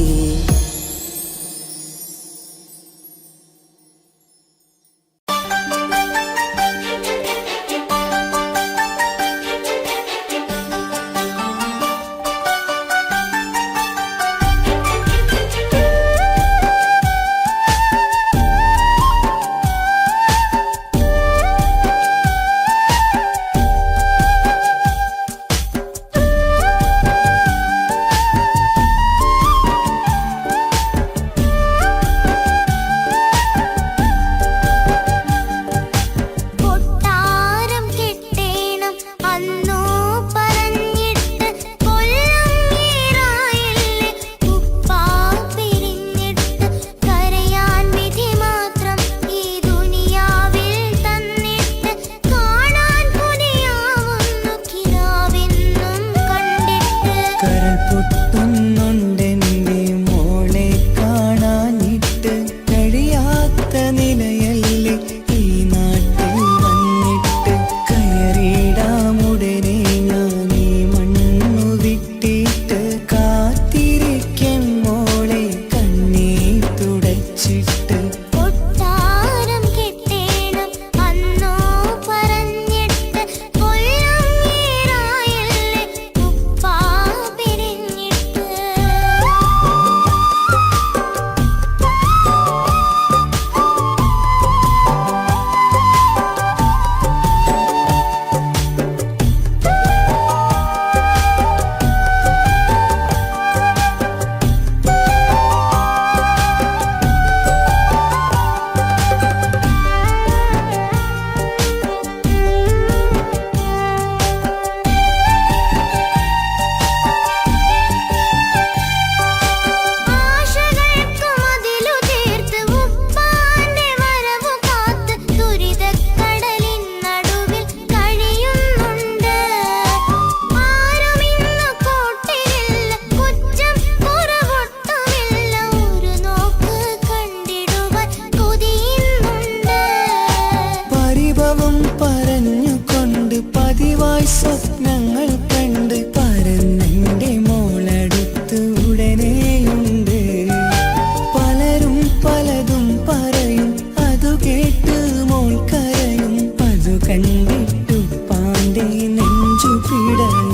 പറഞ്ഞുകൊണ്ട് പതിവായി സ്വപ്നങ്ങൾ കണ്ട് പരന്നെന്റെ മോളടുത്ത് ഉടനെയുണ്ട്. പലരും പലതും പറയും, അതു കേട്ട് മോൾ കരയും. അതു കണ്ടിട്ടു പാണ്ഡേ നെഞ്ചു പിടയും.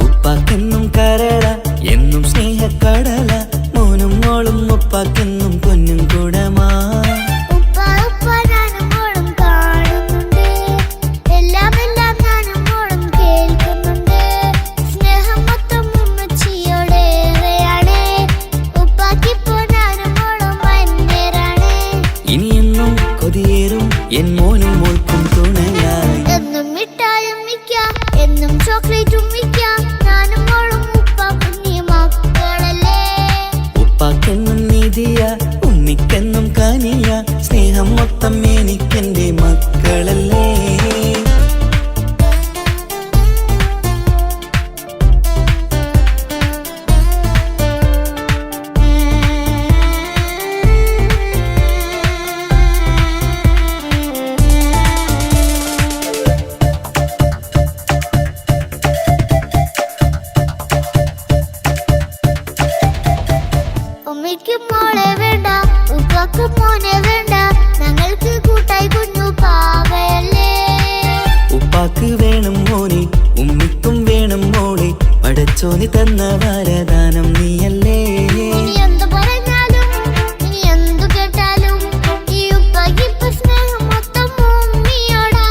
ഉപ്പാക്കെന്നും കരള എന്നും സ്നേഹക്കടല മോനും മോളും ഉപ്പാക്കെന്നും പൊന്നും കൂടമാ. ഇനിയെന്നും കൊതിയേറും എൻ മോനും മോൾക്കും തുണയായി. എന്നും മിഠായും മിക്കാം, എന്നും ചോക്ലേറ്റും മിക്കാം. ഞാനും മോളും ഉപ്പാക്കും നീ മക്കളല്ലേ. ഉപ്പാക്കെന്നും നീതിയ ഉമ്മിക്കെന്നും കാനിയ സ്നേഹം മൊത്തം എനിക്കെന്റെ മക്കളല്ലേ. ഉമ്മയ്ക്ക് മോളെ വേണ്ട, ഉപ്പാക്ക് മോനെ വേണ്ട. ഞങ്ങൾക്ക് കൂട്ടായി കുഞ്ഞു പാവയല്ലേ. ഉപ്പാക്ക് വേണം മോനെ, ഉമ്മിക്കും വേണം മോളെ. പടച്ചോന് തന്ന വരദാനം നീയല്ലേ. ഇനി എന്തു പറഞ്ഞാലും ഇനി എന്തു കേട്ടാലും ഈ ഉപ്പാക്ക് ഇപ്പൊ സ്നേഹം മൊത്തം ഉമ്മിയോടാ.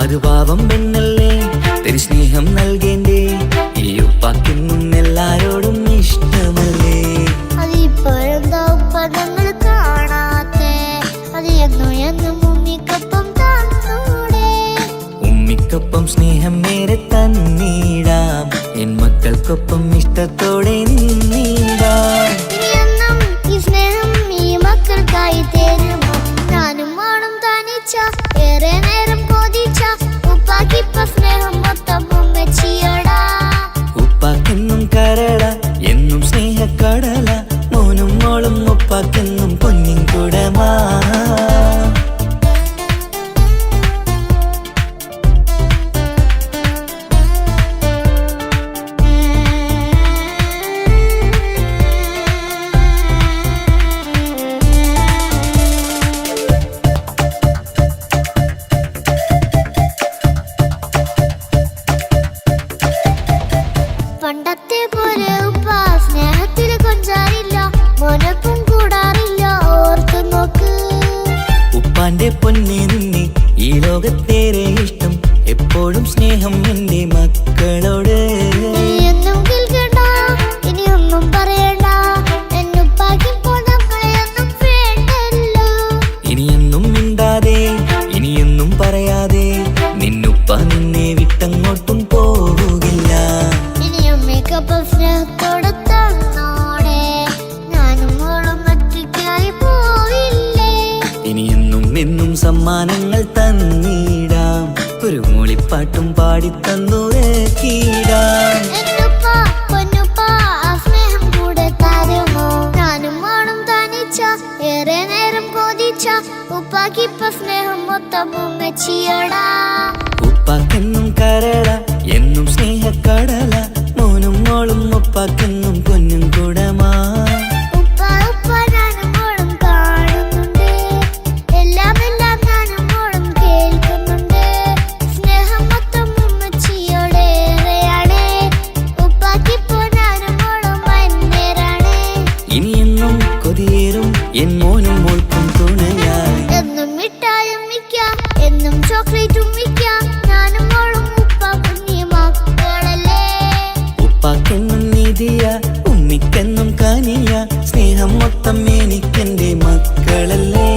അത് പാവം പെണ്ണല്ലേ, തിരു സ്നേഹം നൽകേണ്ടേ. ഈ ഉപ്പാക്കെന്നും എല്ലാരോടും ഇഷ്ടം. മക്കൾക്കൊപ്പം ഇഷ്ടത്തോടെ നിന്നിടാം. ഇനിയെന്നും ഈ സ്നേഹം ഈ മക്കൾക്കായി തരുമോ? ഞാനും മോളും തനിച്ച ഏറെ നേരം കൊതിച്ച ഉപ്പാക്കിപ്പ സ്നേഹം മൊത്തം ഉമ്മച്ചിയോടാ. ഉപ്പാക്കെന്നും കരള എന്നും സ്നേഹക്കടല, മോനും മോളും ഉപ്പാക്കെന്നും പൊന്നിൻ കുടമാ. പണ്ടത്തെ പോലെ ഉപ്പ സ്നേഹത്തിൽ കൊഞ്ചാറില്ല, മോനൊപ്പം കൂടാറില്ല, ഓർത്തു നോക്ക്. ഉപ്പാന്റെ പൊന്നെ നിന്നെ ഈ ലോകത്തേറെ ഇഷ്ടം, എപ്പോഴും സ്നേഹം എന്റെ മക്കളോട്. ഇനിയൊന്നും കേൾക്കണ്ട, ഇനിയൊന്നും പറയണ്ട, എന്നുപ്പാക്കിപ്പോ നമ്മളെയൊന്നും വേണ്ടല്ലോ. ഇനിയൊന്നും മിണ്ടാതെ ഇനിയൊന്നും പറയാതെ നിന്നുപ്പ നിന്നെ വിട്ടങ്ങോട്ടും പോവുകില്ല. ഇനിയും മേക്കപ്പ് സ്നേഹത്തോടെ തന്നോടെ, ഞാനും മോളും ഒറ്റയ്ക്കായി പോയില്ലേ. ഇനിയെന്നും എന്നും സമ്മാനങ്ങൾ തന്നിടാം, ഒരു മൂളിപ്പാട്ടും പാടിത്തന്നുറക്കിടാം. എന്നുപ്പ പൊന്നുപ്പ ആ സ്നേഹം കൂടെ തരുമോ? ഞാനും മോളും തനിച്ച ഏറെ നേരം കൊതിച്ച ഉപ്പാക്കിപ്പ സ്നേഹം മൊത്തം ഉമ്മച്ചിയോടാ. ഉപ്പാക്കെന്നും കരള എന്നും സ്നേഹക്കടല, മോനും മോളും ഉപ്പാക്കെന്നും പൊന്നും കുടമാ. ഉപ്പ ഉപ്പ ഞാനും മോളും കാണുന്നുണ്ട്, എല്ലാം എല്ലാം ഞാനും മോളും കേൾക്കുന്നുണ്ട്. സ്നേഹം മൊത്തം ഉമ്മച്ചിയോടേറെയാണ്, ഉപ്പാക്കിപ്പോ ഞാനും മോളും അന്യരാണ്. ഇനിയെന്നും കൊതിയേറും എൻ മോനും മോൾക്കും തുണയായി. എന്നും മിഠായും മിക്കാം, എന്നും ചോക്ലേറ്റും മിക്കാം, ഞാനും മോളും ഉപ്പ കുഞ്ഞി മക്കളല്ലേ. ഉപ്പാക്കെന്നും നിധിയ ഉമ്മിക്കെന്നും കാനിയ, സ്നേഹം മൊത്തം എനിക്കെന്റെ മക്കളല്ലേ.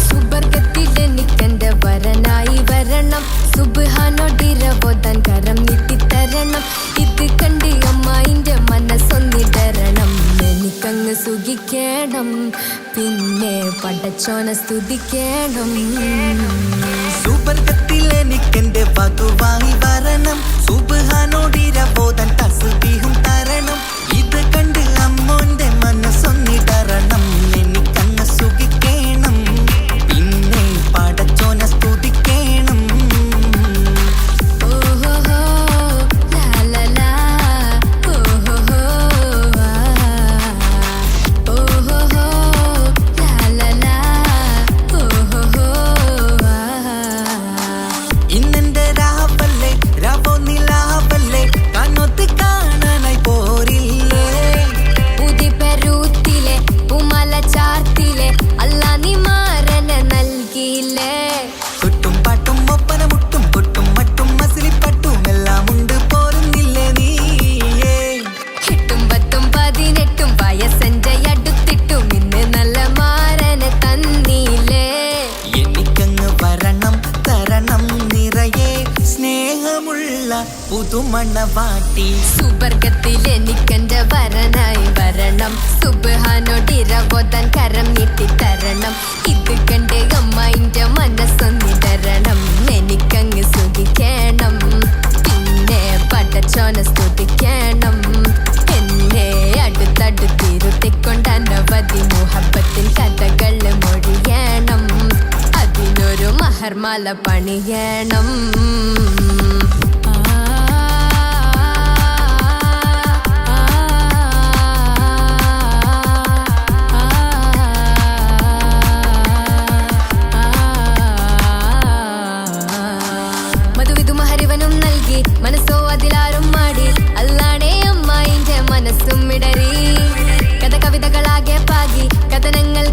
സുബർഗത്തിലെനിക്കെന്റെ വരനായി വരണം, സുബ്ഹാനോടിരവോതാൻ കരം നീട്ടിത്തരണം. ഇത് കണ്ട് അമ്മായിന്റെ മനസ്സൊന്നിടരണം, എനിക്കങ്ങ് സുഖിക്കണം, പിന്നെ പടച്ചോനെ സ്തുതിക്കണം. സുബർഗത്തിൽ എനിക്കെന്റെ വധുവായി വരണം, സുബ്ഹാനോടിരവോതാൻ തസ്ബീഹും തരണം. ഇത് കണ്ട് അമ്മോന്റെ മനസ്സൊന്നിടരണം, എനിക്കങ്ങ് സുഖിക്കണം, പിന്നെ പടച്ചോനെ സ്തുതിക്കണം. ഓഹോഹോ ലാ ലാ ലാ, ഓഹോഹോ ആ, ഓഹോഹോ ലാ ലാ ലാ, ഓഹോഹോ ആ. ഇന്നെന്റെ രാവല്ലേ രാവോ നിലാവല്ലേ, കണ്ണൊത്ത് കാണാനായി പോരില്ലേ. ഉദിപെരൂത്തിലെ ഉമല ചാർത്തിലെ അല്ലാ നീ മാരനെ നൽകിയില്ലേ. കൊട്ടും പാട്ടും ഒപ്പന മുട്ടും കൊട്ടും മട്ടും മസിലിപ്പട്ടും എല്ലാം ഉണ്ട് പോരുന്നില്ലേ നീയേ. 8 10 18 വയസ്സെന്റെ അടുത്തിട്ടും ഇന്ന് നല്ല മാരനെ തന്നില്ലേ. എനിക്കങ്ങ് വരണം തരണം നിറയെ സ്നേഹമുള്ള പുതുമണവാട്ടി. സുബർഗത്തിലെനിക്കെന്റെ വരനായി വരണം, സുബ്ഹാനോടിരവോതാൻ കരം നീട്ടിത്തരണം. ഇത് കണ്ട് അമ്മായിന്റെ മനസ്സൊന്നിടരണം, എനിക്കങ്ങ് സുഖിക്കണം, പിന്നെ പടച്ചോനെ സ്തുതിക്കണം. എന്നെ അടുത്തടുത്തിരുത്തിക്കൊണ്ട് അനവധി മുഹബത്തിൻ കഥകൾ മൊഴിയണം, അതിനൊരു മഹർമാല പണിയണം. മനസ്സോ അതിലാരും മാടി, അല്ലാണേ അമ്മായിന്റെ മനസ്സും ഇടറി. കഥ കവിതകളാകെ പാകി, കഥനങ്ങൾ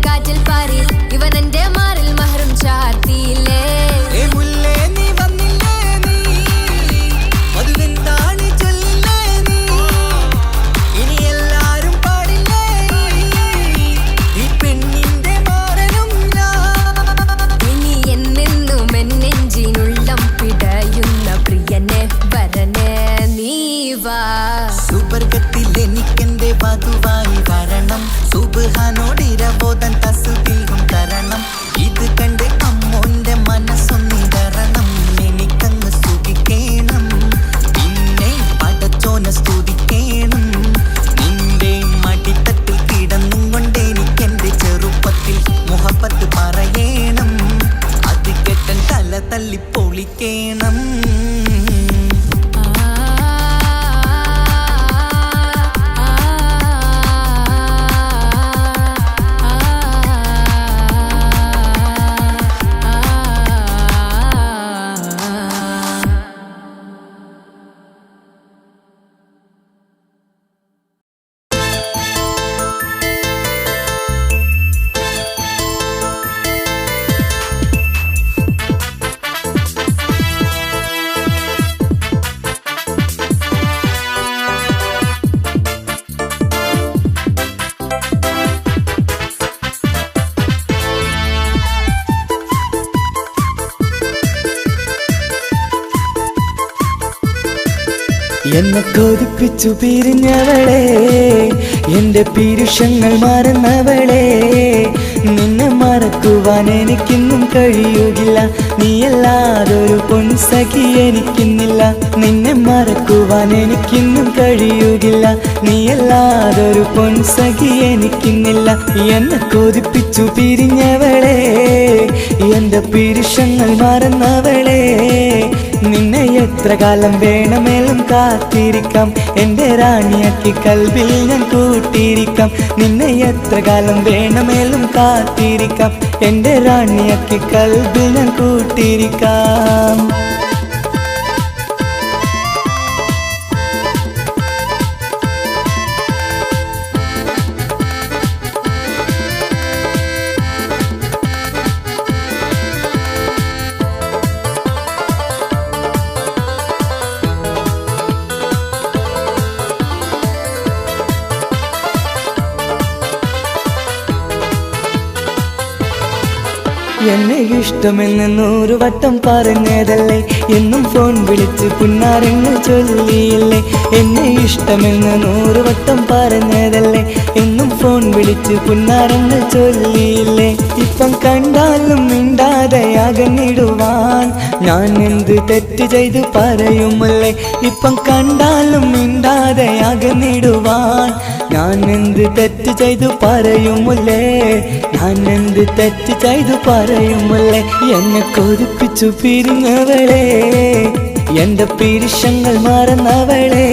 കൊടുക്കേണം. എന്നെ കൊതിപ്പിച്ചു പിരിഞ്ഞവളെ, എന്റെ പീരുഷങ്ങൾ മറന്നവളെ, നിന്നെ മറക്കുവാൻ എനിക്കിന്നും കഴിയുകില്ല. നീയല്ലാതൊരു പൊൻസഖി എനിക്കിന്നില്ല. നിന്നെ മറക്കുവാൻ എനിക്കിന്നും കഴിയുകില്ല. നീയല്ലാതൊരു പൊൻസഖി എനിക്കിന്നില്ല. എന്നെ കൊതിപ്പിച്ചു പിരിഞ്ഞവളെ, എന്റെ പീരുഷങ്ങൾ മറന്നവളെ, നിന്നെ എത്ര കാലം വേണമെങ്കിലും കാത്തിരിക്കാം. എന്റെ റാണിയാക്കി കൽബിൽ ഞാൻ കൂട്ടിയിരിക്കാം. നിന്നെ എത്ര കാലം വേണമെങ്കിലും കാത്തിരിക്കാം. എന്റെ റാണിയാക്കി കൽബിൽ ഞാൻ കൂട്ടിയിരിക്കാം. എന്നെ ഇഷ്ടമെന്ന് 100 വട്ടം പറഞ്ഞതല്ലേ, എന്നും ഫോൺ വിളിച്ച് പുന്നാരങ്ങൾ ചൊല്ലിയില്ലേ. എന്നെ ഇഷ്ടമെന്ന് 100 വട്ടം പറഞ്ഞതല്ലേ, എന്നും ഫോൺ വിളിച്ച് പുന്നാരങ്ങൾ ചൊല്ലിയില്ലേ. ഇപ്പം കണ്ടാലും മിണ്ടാതെ അകന്നിടുവാൻ ഞാൻ എന്ത് തെറ്റ് ചെയ്ത് പറയുമല്ലേ. ഇപ്പം കണ്ടാലും മിണ്ടാതെ അകന്നിടുവാൻ ഞാൻ എന്ത് തെറ്റ് ചെയ്തു പറയുമല്ലേ. ഞാൻ എന്ത് തെറ്റ് ചെയ്തു പറയുമല്ലേ. എന്നെ കൊതിപ്പിച്ചു പിരിഞ്ഞവളെ, എന്റെ പീരുഷങ്ങൾ മറന്നവളെ,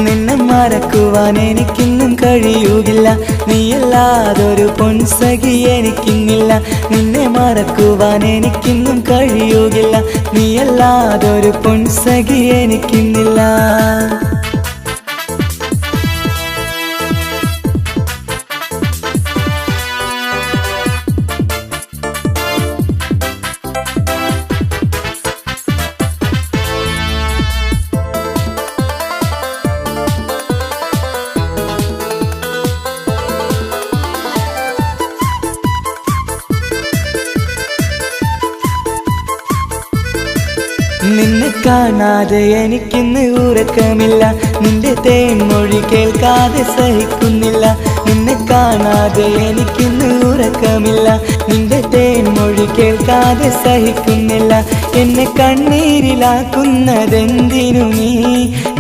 നിന്നെ മറക്കുവാൻ എനിക്കിന്നും കഴിയുകില്ല. നീയല്ലാതൊരു പൊൻസഖി എനിക്കിന്നില്ല. നിന്നെ മറക്കുവാൻ എനിക്കിന്നും കഴിയുകില്ല. നീയല്ലാതൊരു പൊൻസഖി എനിക്കിന്നില്ല. നിന്നെ കാണാതെ എനിക്കിന്ന് ഉറക്കമില്ല. നിന്റെ തേൻമൊഴി കേൾക്കാതെ സഹിക്കുന്നില്ല. നിന്നെ കാണാതെ എനിക്കിന്ന് ഉറക്കമില്ല. നിന്റെ തേൻമൊഴി കേൾക്കാതെ സഹിക്കുന്നില്ല. എന്നെ കണ്ണീരിലാക്കുന്നതെന്തിനു നീ?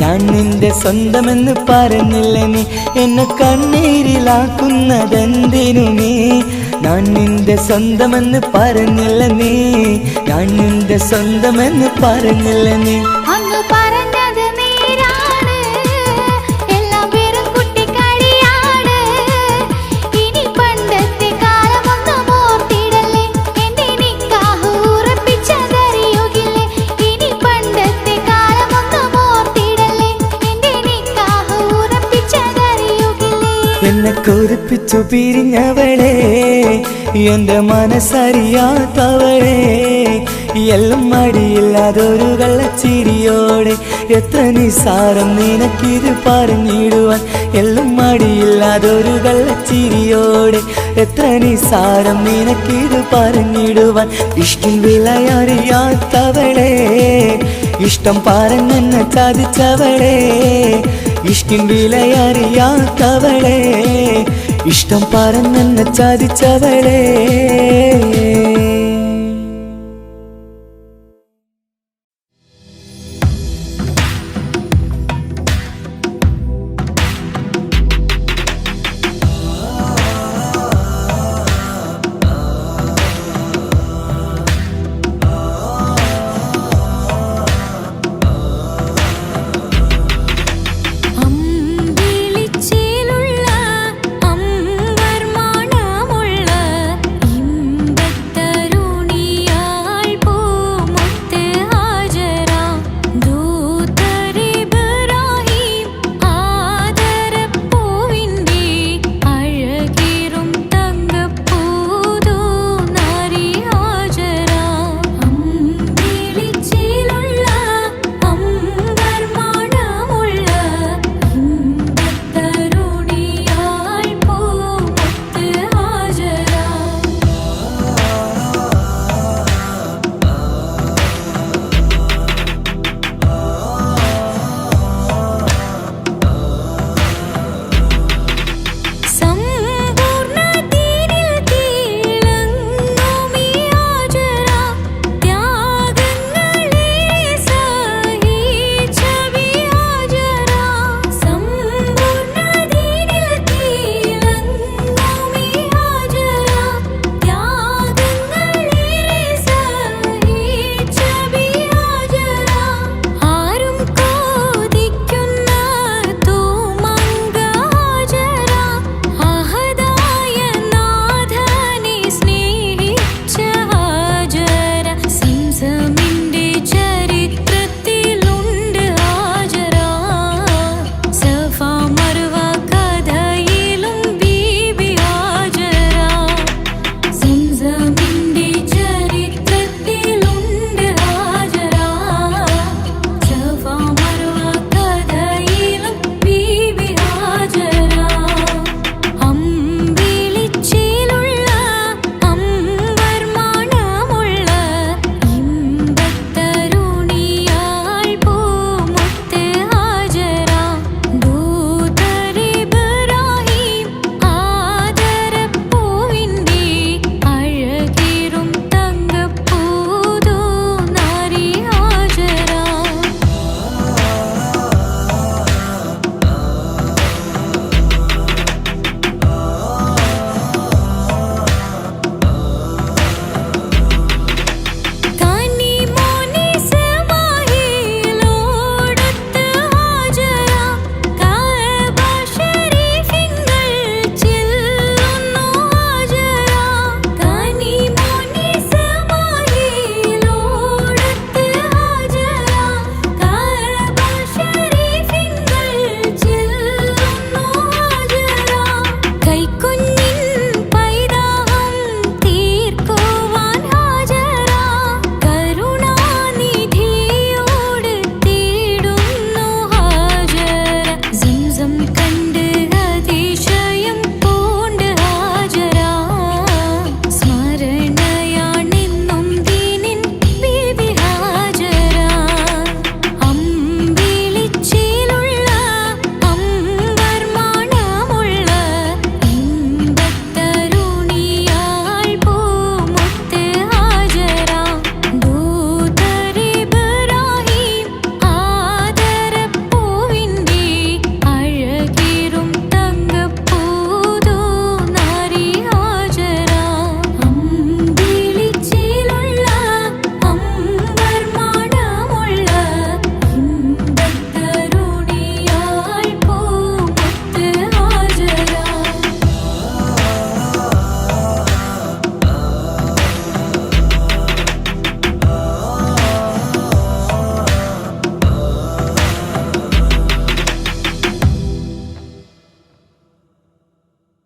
ഞാൻ നിന്റെ സ്വന്തമെന്ന് പറഞ്ഞില്ല നീ. എന്നെ കണ്ണീരിലാക്കുന്നതെന്തിനു നീ? ഞാൻ നിന്റെ സ്വന്തമെന്ന് പറഞ്ഞില്ല നീ. ഞാൻ നിന്റെ സ്വന്തമെന്ന് പറഞ്ഞില്ല നീ. അന്ന് പറഞ്ഞത് നേരാണ്, എല്ലാം വെറും കുട്ടിക്കളിയാണ്. ഇനി പണ്ടത്തെ കാലമൊന്നും ഓർത്തിടല്ലേ, എന്റെ നിക്കാഹ് ഉറപ്പിച്ചതറിയുകില്ലേ. ഇനി പണ്ടത്തെ കാലമൊന്നും ഓർത്തിടല്ലേ, എന്റെ നിക്കാഹ് ഉറപ്പിച്ചതറിയുകില്ലേ. എന്നെ കൊതിപ്പിച്ചു പിരിഞ്ഞവളെ, എന്റെ മനസ്സറിയാത്തവളെ, എല്ലാം മടിയില്ലാതൊരു കള്ളച്ചിരിയോടെ. എത്ര നിസാരം നിനക്കിത് പറഞ്ഞിടുവാൻ. എല്ലാം മടിയില്ലാതൊരു കള്ളച്ചിരിയോടെ. എത്ര നിസാരം നിനക്കിത് പറഞ്ഞിടുവാൻ. ഇഷ്ടിൻ വിലയറിയാത്തവളെ, ഇഷ്ടം പറഞ്ഞെന്നെ ചതിച്ചവളെ. ഇഷ്ടിൻ വിലയറിയാത്തവളെ, ഇഷ്ടം പറഞ്ഞെന്നെ ചതിച്ചവളെ.